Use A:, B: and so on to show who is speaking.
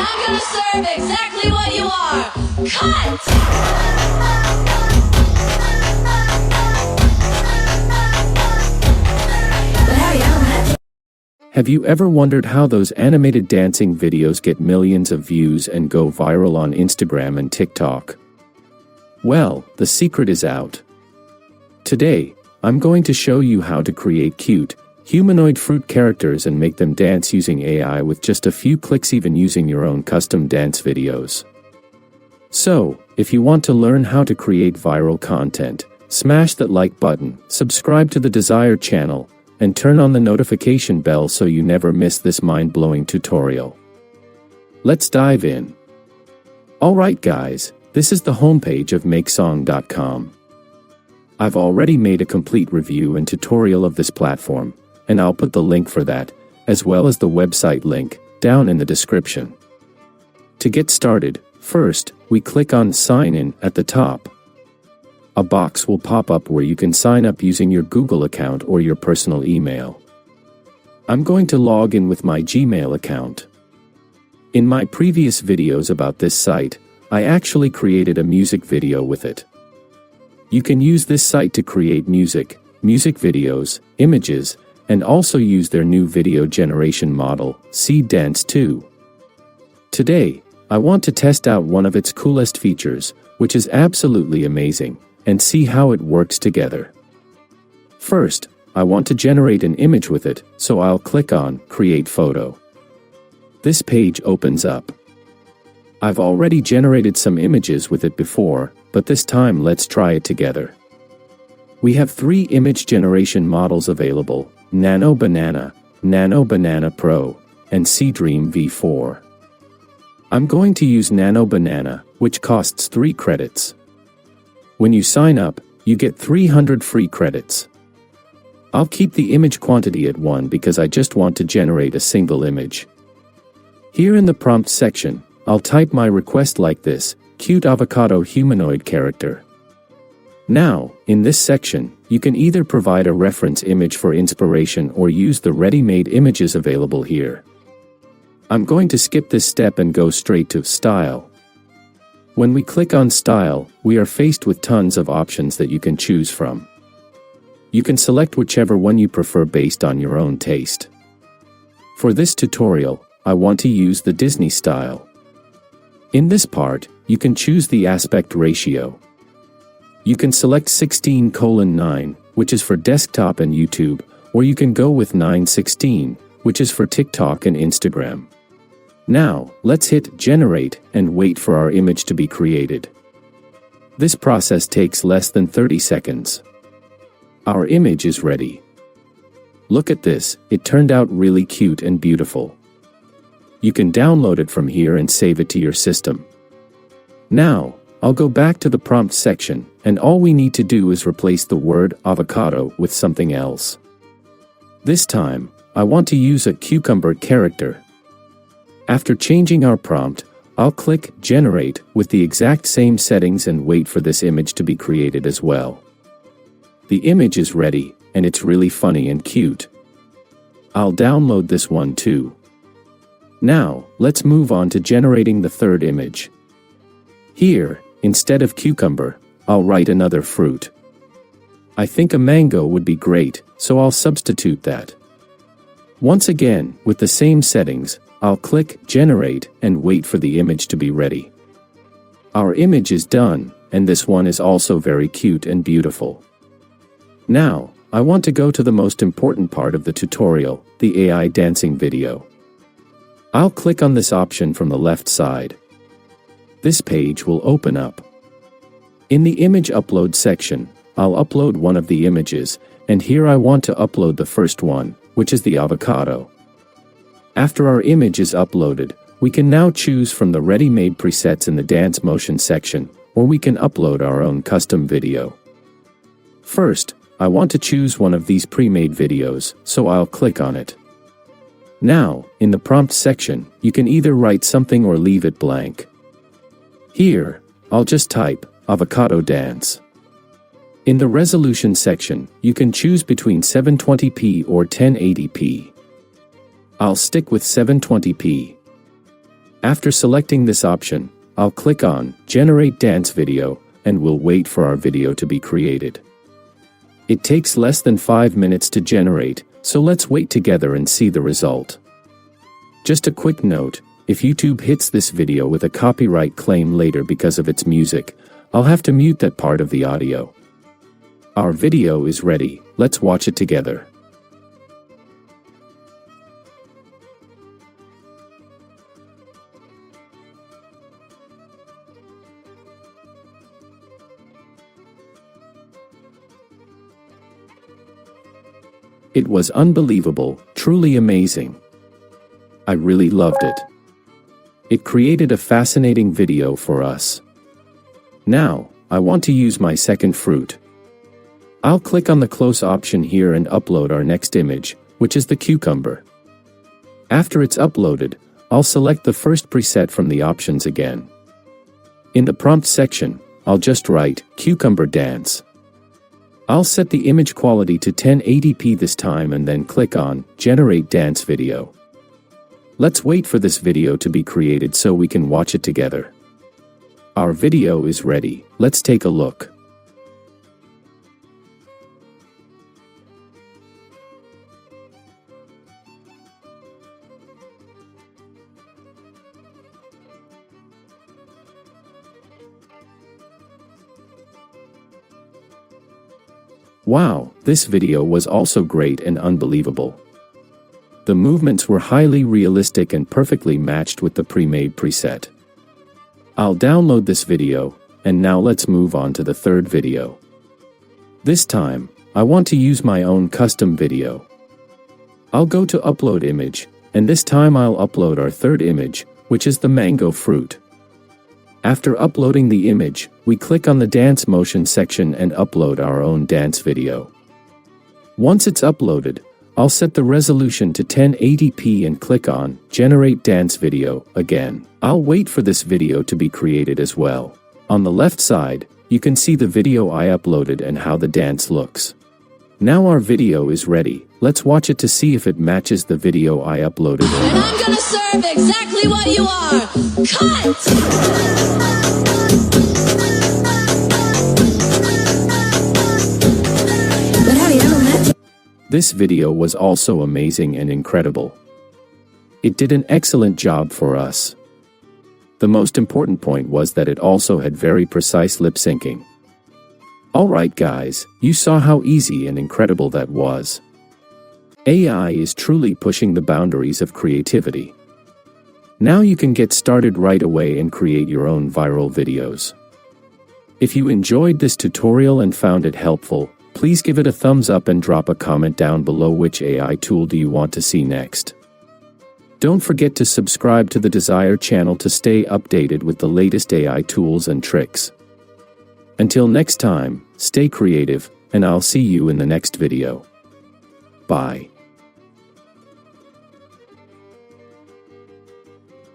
A: I'm gonna serve exactly what you are. Cut!
B: Have you ever wondered how those animated dancing videos get millions of views and go viral on Instagram and TikTok? Well, the secret is out. Today, I'm going to show you how to create cute, humanoid fruit characters and make them dance using AI with just a few clicks, even using your own custom dance videos. So, if you want to learn how to create viral content, smash that like button, subscribe to the desired channel, and turn on the notification bell so you never miss this mind-blowing tutorial. Let's dive in. Alright guys, this is the homepage of MakeSong.com. I've already made a complete review and tutorial of this platform, and I'll put the link for that, as well as the website link, down in the description. To get started, first, we click on Sign In at the top. A box will pop up where you can sign up using your Google account or your personal email. I'm going to log in with my Gmail account. In my previous videos about this site, I actually created a music video with it. You can use this site to create music videos, images, and also use their new video generation model, Seedance 2.0. Today, I want to test out one of its coolest features, which is absolutely amazing, and see how it works together. First, I want to generate an image with it, so I'll click on Create Photo. This page opens up. I've already generated some images with it before, but this time let's try it together. We have 3 image generation models available: Nano Banana, Nano Banana Pro, and Dream V4. I'm going to use Nano Banana, which costs 3 credits. When you sign up, you get 300 free credits. I'll keep the image quantity at 1 because I just want to generate a single image. Here in the prompt section, I'll type my request like this: cute avocado humanoid character. Now, in this section, you can either provide a reference image for inspiration or use the ready-made images available here. I'm going to skip this step and go straight to Style. When we click on Style, we are faced with tons of options that you can choose from. You can select whichever one you prefer based on your own taste. For this tutorial, I want to use the Disney style. In this part, you can choose the aspect ratio. You can select 16:9, which is for desktop and YouTube, or you can go with 9:16, which is for TikTok and Instagram. Now, let's hit Generate and wait for our image to be created. This process takes less than 30 seconds. Our image is ready. Look at this, it turned out really cute and beautiful. You can download it from here and save it to your system. Now, I'll go back to the prompt section, and all we need to do is replace the word avocado with something else. This time, I want to use a cucumber character. After changing our prompt, I'll click Generate with the exact same settings and wait for this image to be created as well. The image is ready, and it's really funny and cute. I'll download this one too. Now, let's move on to generating the third image. Here, instead of cucumber, I'll write another fruit. I think a mango would be great, so I'll substitute that. Once again, with the same settings, I'll click Generate and wait for the image to be ready. Our image is done, and this one is also very cute and beautiful. Now, I want to go to the most important part of the tutorial, the AI dancing video. I'll click on this option from the left side. This page will open up. In the image upload section, I'll upload one of the images, and here I want to upload the first one, which is the avocado. After our image is uploaded, we can now choose from the ready-made presets in the dance motion section, or we can upload our own custom video. First, I want to choose one of these pre-made videos, so I'll click on it. Now, in the prompt section, you can either write something or leave it blank. Here, I'll just type, avocado dance. In the resolution section, you can choose between 720p or 1080p. I'll stick with 720p. After selecting this option, I'll click on Generate Dance Video, and we'll wait for our video to be created. It takes less than 5 minutes to generate, so let's wait together and see the result. Just a quick note, if YouTube hits this video with a copyright claim later because of its music, I'll have to mute that part of the audio. Our video is ready, let's watch it together. It was unbelievable, truly amazing. I really loved it. It created a fascinating video for us. Now, I want to use my second fruit. I'll click on the close option here and upload our next image, which is the cucumber. After it's uploaded, I'll select the first preset from the options again. In the prompt section, I'll just write, cucumber dance. I'll set the image quality to 1080p this time and then click on Generate Dance Video. Let's wait for this video to be created so we can watch it together. Our video is ready, let's take a look. Wow, this video was also great and unbelievable. The movements were highly realistic and perfectly matched with the pre-made preset. I'll download this video, and now let's move on to the third video. This time, I want to use my own custom video. I'll go to Upload Image, and this time I'll upload our third image, which is the mango fruit. After uploading the image, we click on the dance motion section and upload our own dance video. Once it's uploaded, I'll set the resolution to 1080p and click on Generate Dance Video again. I'll wait for this video to be created as well. On the left side, you can see the video I uploaded and how the dance looks. Now our video is ready. Let's watch it to see if it matches the video I uploaded.
A: And I'm gonna serve exactly what you are. Cut!
B: This video was also amazing and incredible. It did an excellent job for us. The most important point was that it also had very precise lip syncing. Alright guys, you saw how easy and incredible that was. AI is truly pushing the boundaries of creativity. Now you can get started right away and create your own viral videos. If you enjoyed this tutorial and found it helpful, please give it a thumbs up and drop a comment down below which AI tool do you want to see next. Don't forget to subscribe to the Desire channel to stay updated with the latest AI tools and tricks. Until next time, stay creative, and I'll see you in the next video. Bye.